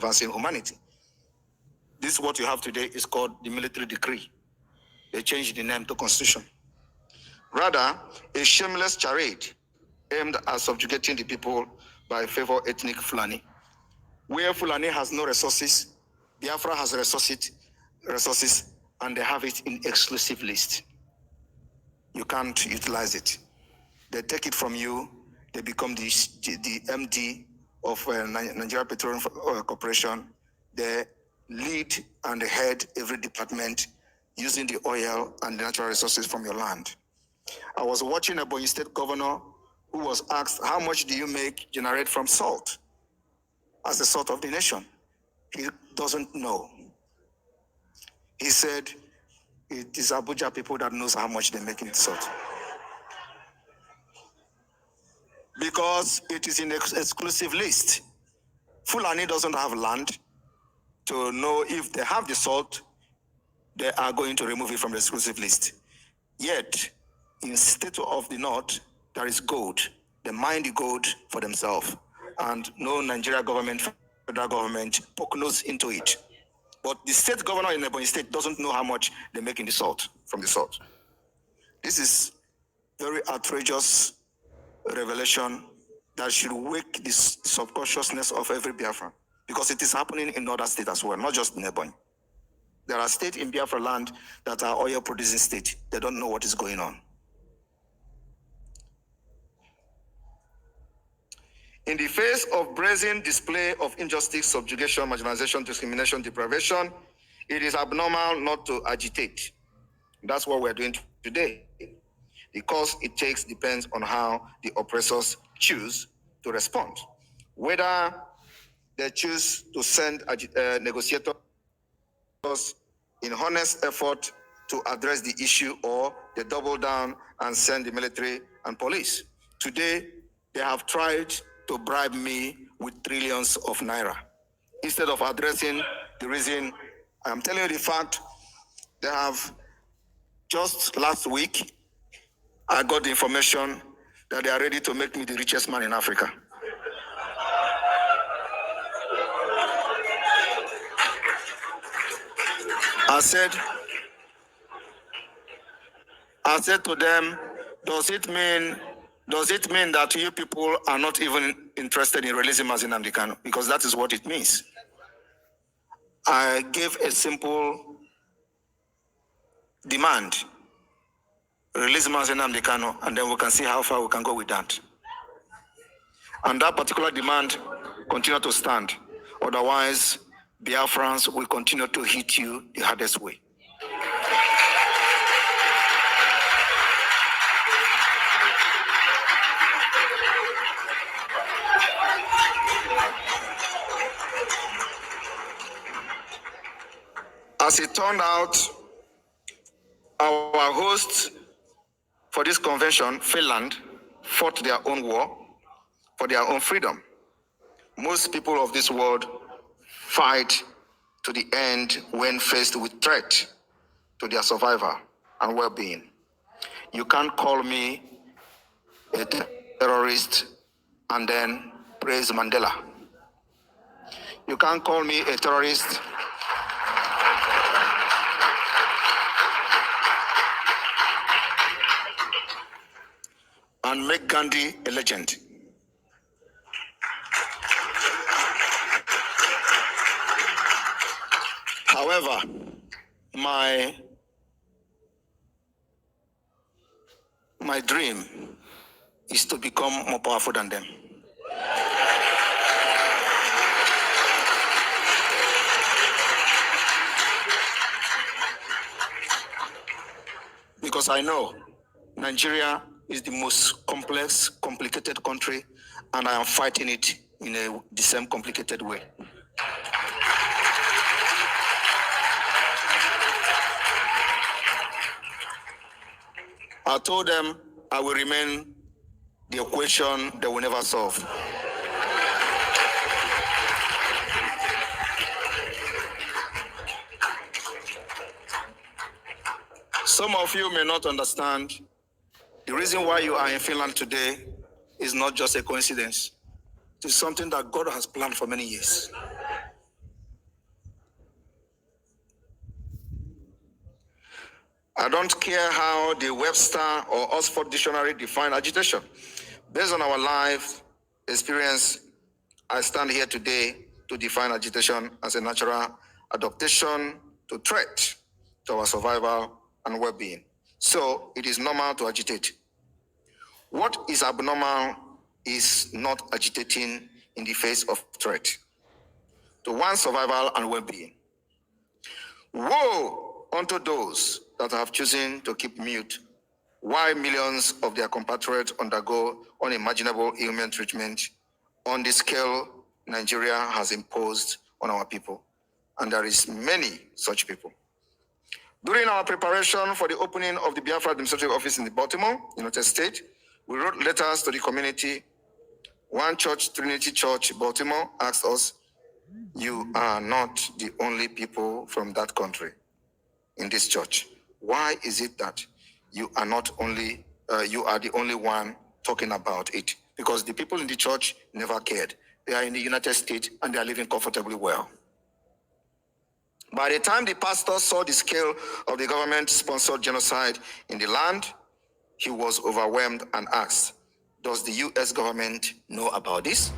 advancing humanity. This is what you have today is called the military decree. They changed the name to constitution. Rather, a shameless charade aimed at subjugating the people by favor ethnic Fulani. Where Fulani has no resources, Biafra has resources, and they have it in exclusive list. You can't utilize it. They take it from you. They become the MD of Nigeria Petroleum Corporation. They lead and head every department using the oil and the natural resources from your land. I was watching a Ebonyi State governor who was asked, how much do you generate from salt as the salt of the nation? He doesn't know. He said, it is Abuja people that knows how much they make in salt. Because it is in exclusive list. Fulani doesn't have land to know if they have the salt, they are going to remove it from the exclusive list. Yet, in state of the north, there is gold. They mine the gold for themselves. And no Nigeria government, federal government, poke nose into it. But the state governor in Ebonyi State doesn't know how much they make in the salt, from the salt. This is very outrageous revelation that should wake the subconsciousness of every Biafran, because it is happening in other states as well, not just in Ebonyi. There are states in Biafra land that are oil producing states. They don't know what is going on. In the face of brazen display of injustice, subjugation, marginalization, discrimination, deprivation, it is abnormal not to agitate. That's what we're doing today. The course it takes depends on how the oppressors choose to respond. Whether they choose to send negotiators in honest effort to address the issue, or they double down and send the military and police. Today, they have tried to bribe me with trillions of naira. Instead of addressing the reason, I'm telling you the fact, they have, just last week, I got the information that they are ready to make me the richest man in Africa. I said to them, does it mean that you people are not even interested in releasing Mazi Nnamdi Kanu? Because that is what it means. I gave a simple demand. Release Mazi Nnamdi Kanu, and then we can see how far we can go with that. And that particular demand continue to stand. Otherwise, Biafrans will continue to hit you the hardest way. As it turned out, our hosts for this convention, Finland, fought their own war for their own freedom. Most people of this world fight to the end when faced with threat to their survival and well-being. You can't call me a terrorist and then praise Mandela. You can't call me a terrorist and make Gandhi a legend. However, my dream is to become more powerful than them. Because I know Nigeria is the most complex, complicated country, and I am fighting it in the same complicated way. I told them I will remain the equation they will never solve. Some of you may not understand. The reason why you are in Finland today is not just a coincidence. It is something that God has planned for many years. I don't care how the Webster or Oxford Dictionary define agitation. Based on our life experience, I stand here today to define agitation as a natural adaptation to threat to our survival and well-being. So it is normal to agitate. What is abnormal is not agitating in the face of threat to one's survival and well-being. Woe unto those that have chosen to keep mute while millions of their compatriots undergo unimaginable ailment treatment on the scale Nigeria has imposed on our people. And there is many such people. During our preparation for the opening of the Biafra Administrative Office in Baltimore, United States, we wrote letters to the community. One church, Trinity Church, Baltimore, asked us, "You are not the only people from that country in this church. Why is it that you are not only, you are the only one talking about it?" Because the people in the church never cared. They are in the United States and they are living comfortably well. By the time the pastor saw the scale of the government-sponsored genocide in the land, he was overwhelmed and asked, "Does the U.S. government know about this?"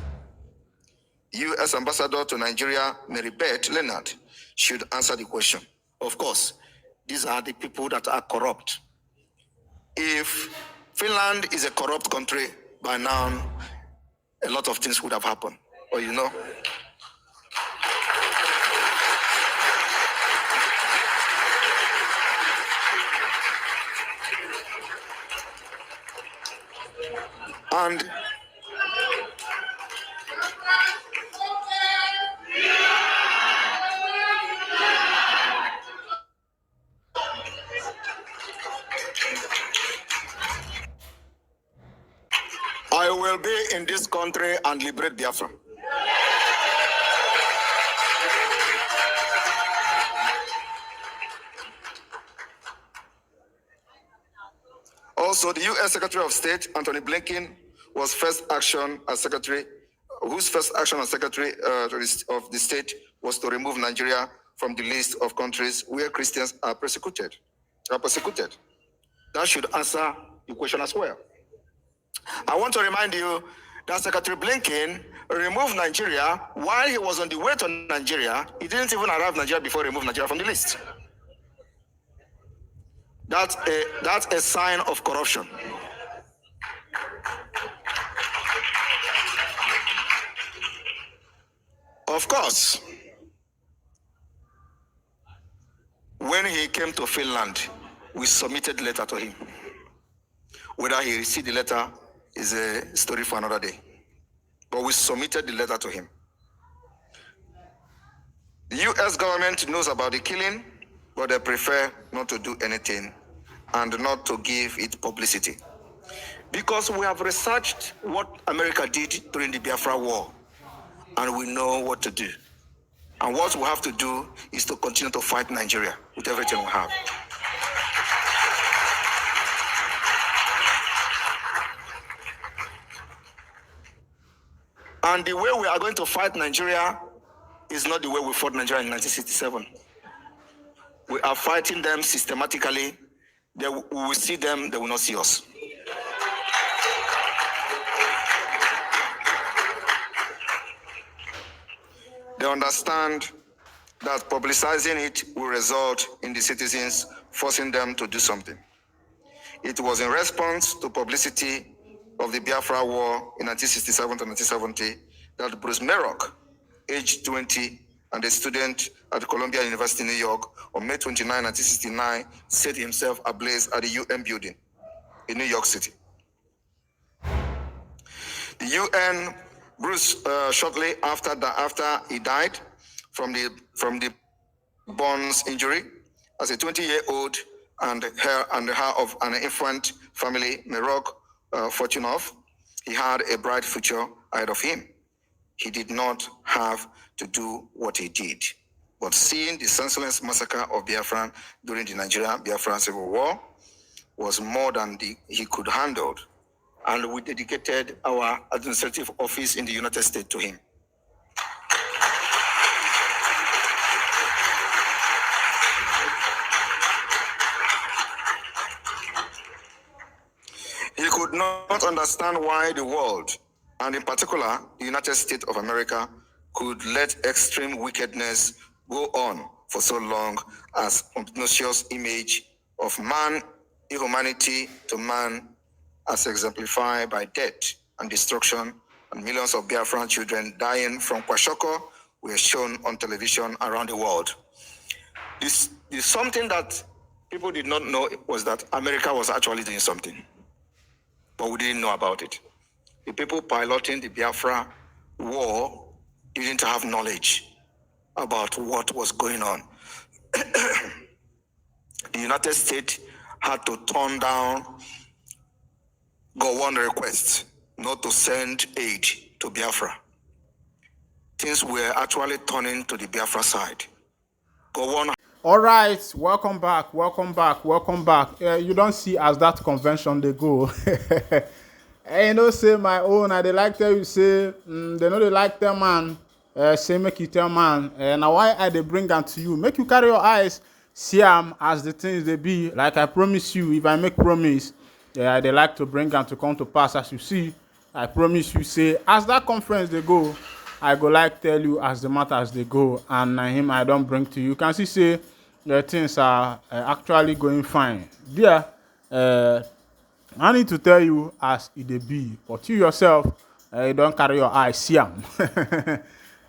U.S. Ambassador to Nigeria, Mary Beth Leonard, should answer the question. Of course, these are the people that are corrupt. If Finland is a corrupt country, by now, a lot of things would have happened. Or you know. And I will be in this country and liberate Biafra. Also, the U.S. Secretary of State, Anthony Blinken, whose first action as Secretary of the State was to remove Nigeria from the list of countries where Christians are persecuted. That should answer the question as well. I want to remind you that Secretary Blinken removed Nigeria while he was on the way to Nigeria. He didn't even arrive Nigeria before he removed Nigeria from the list. That's a sign of corruption. Of course, when he came to Finland, we submitted the letter to him. Whether he received the letter is a story for another day. But we submitted the letter to him. The U.S. government knows about the killing, but they prefer not to do anything and not to give it publicity. Because we have researched what America did during the Biafra War, and we know what to do. And what we have to do is to continue to fight Nigeria with everything we have. And the way we are going to fight Nigeria is not the way we fought Nigeria in 1967. We are fighting them systematically. We will see them, they will not see us. They understand that publicizing it will result in the citizens forcing them to do something. It was in response to publicity of the Biafra War in 1967 to 1970 that Bruce Merrock, aged 20 and a student at Columbia University, New York, on May 29, 1969, set himself ablaze at the UN building in New York City. The UN, Bruce, shortly after he died from the burns injury, as a 20-year-old and her of an infant family, Merrock Fortunoff, he had a bright future ahead of him. He did not have to do what he did. But seeing the senseless massacre of Biafran during the Nigeria-Biafran Civil War was more than he could handle. And we dedicated our administrative office in the United States to him. cannot understand why the world, and in particular the United States of America, could let extreme wickedness go on for so long as obnoxious image of man, inhumanity to man, as exemplified by death and destruction, and millions of Biafran children dying from kwashoko were shown on television around the world. This is something that people did not know, was that America was actually doing something, but we didn't know about it. The people piloting the Biafra war didn't have knowledge about what was going on. The United States had to turn down Gowon requests not to send aid to Biafra. Things were actually turning to the Biafra side. Gowon. All right, welcome back. You don't see as that convention they go. And you know, say my own, I they like tell you say, they know they like tell man, say make you tell man. Now why I they bring them to you? Make you carry your eyes, see them as the things they be. Like I promise you, if I make promise, they like to bring them to come to pass. As you see, I promise you, say as that conference they go, I go like tell you as the matters they go, and him I don't bring to you. You can see say the things are actually going fine. There, I need to tell you as it dey be, but you yourself, you don't carry your eyes see am.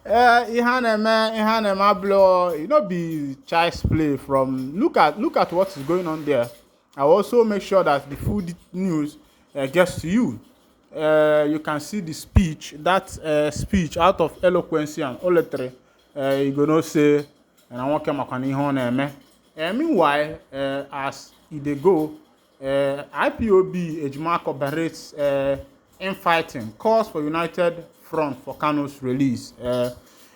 Ihane blow, you know, be child's play from. Look at what is going on there. I also make sure that the food news gets to you. You can see the speech, speech out of eloquence and oletre. You gonna say, and I want to meanwhile, as they go, IPOB Ejima corroborates infighting, calls for united front for Kano's release.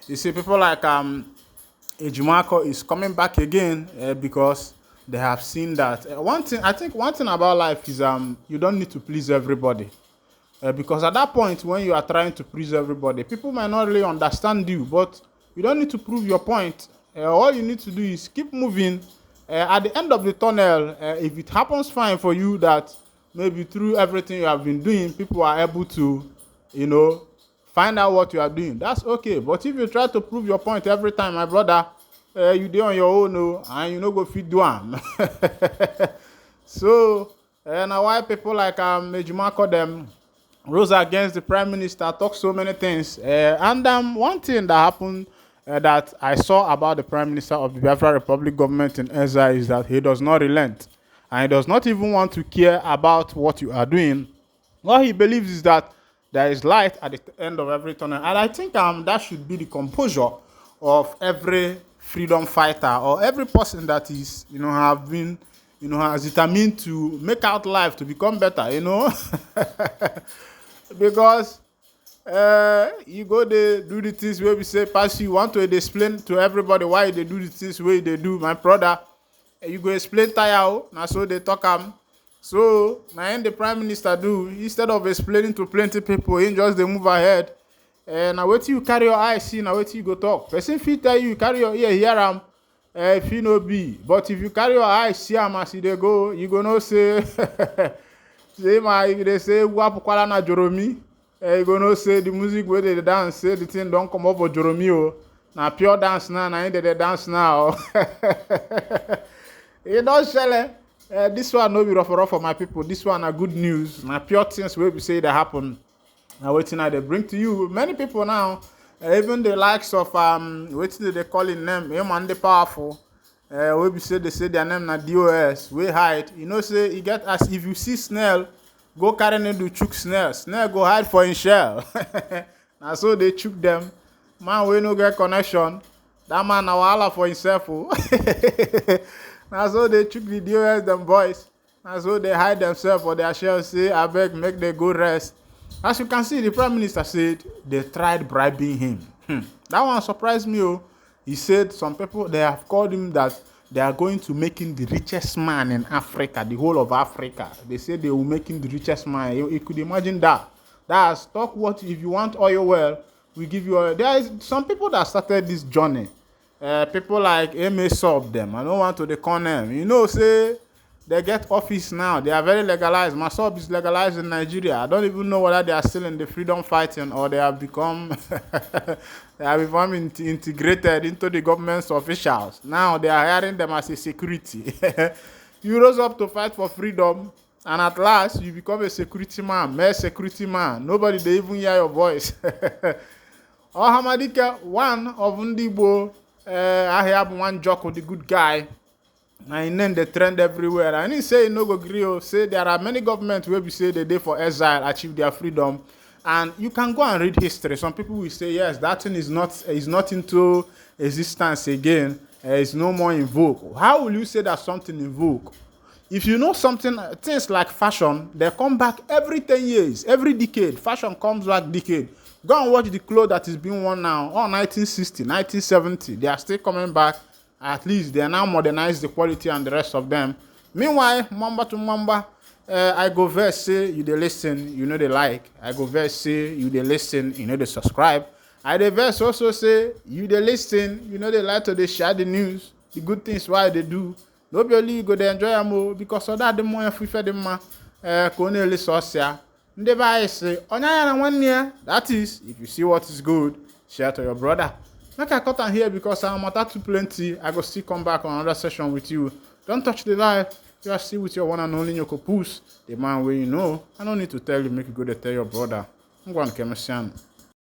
You see, people like Ejimako is coming back again because they have seen that one thing about life is you don't need to please everybody. Because at that point, when you are trying to please everybody, people might not really understand you, but you don't need to prove your point. All you need to do is keep moving. At the end of the tunnel, if it happens fine for you that maybe through everything you have been doing, people are able to, find out what you are doing, that's okay. But if you try to prove your point every time, my brother, you do on your own, and you no go fit do am. So, now why people like Ejimako them rose against the prime minister, talk so many things. And one thing that happened that I saw about the prime minister of the Biafra Republic government in Ezra is that he does not relent. And he does not even want to care about what you are doing. What he believes is that there is light at the end of every tunnel. And I think that should be the composure of every freedom fighter or every person that is, have been, has determined to make out life to become better, Because you go they do the things where we say pass you want to explain to everybody why they do the things where they do, my brother. You go explain tire now, so they talk so now the prime minister do, instead of explaining to plenty people, he just they move ahead. Now wait till you carry your eyes see, now wait till you go talk. Person fit tell you carry your ear hear am, if you no be. But if you carry your eyes see am as they go, you go no say say if they say wapukwala na joromi, you go no say the music where they dance, say the thing don't come up for joromi. Now pure dance now, now they dance now. You don't shell. This one no be rough for my people. This one are good news. Now pure things where we say that happen. Now waiting now they bring to you. Many people now, even the likes of waiting they call in name, man they powerful. We be say they say their name na DOS. We hide. Say you get as if you see snail, go carry them to chook snail. Snail go hide for in shell. Now so they chook them. Man we no get connection. That man na wahala for himself. Now so they chook the DOS them boys. Now so they hide themselves for their shell. Say I beg make they go rest. As you can see, the prime minister said they tried bribing him. That one surprised me. He said some people, they have called him that they are going to make him the richest man in Africa, the whole of Africa. They said they will make him the richest man. You could imagine that. That's talk what if you want oil well, we give you oil. There is some people that started this journey. People like M.A. Sub them. I don't want to call them. Say they get office now. They are very legalized. Masob is legalized in Nigeria. I don't even know whether they are still in the freedom fighting or they have become integrated into the government's officials. Now they are hiring them as a security. You rose up to fight for freedom, and at last you become a security man, mere security man. Nobody they even hear your voice. Oh, Hamadika, one of Ndibo, I have one joke, the good guy. And then the trend everywhere. And he say no go gree. Say there are many governments where we say they day for exile achieve their freedom. And you can go and read history. Some people will say yes, that thing is not into existence again. It's no more in vogue. How will you say that something in vogue? If you know something, things like fashion, they come back every 10 years, every decade. Fashion comes back decade. Go and watch the clothes that is being worn now. Oh, 1960, 1970. They are still coming back. At least they are now modernize the quality and the rest of them. Meanwhile, mamba to mamba, I go verse say you dey listen, you know they like. I go verse say you dey listen, you know they subscribe. I dey verse also say you dey listen, you know they like to they share the news, the good things why they do. No be only you go dey enjoy am because of that the more free for them kone le sosia. Ndeba I say onya na one year. That is, if you see what is good, share to your brother. Make I cut on here because I'm at too plenty. I go still come back on another session with you. Don't touch the light. You are still with your one and only Nyoko Poos, the man where you know. I don't need to tell you, make you go to tell your brother. I'm going to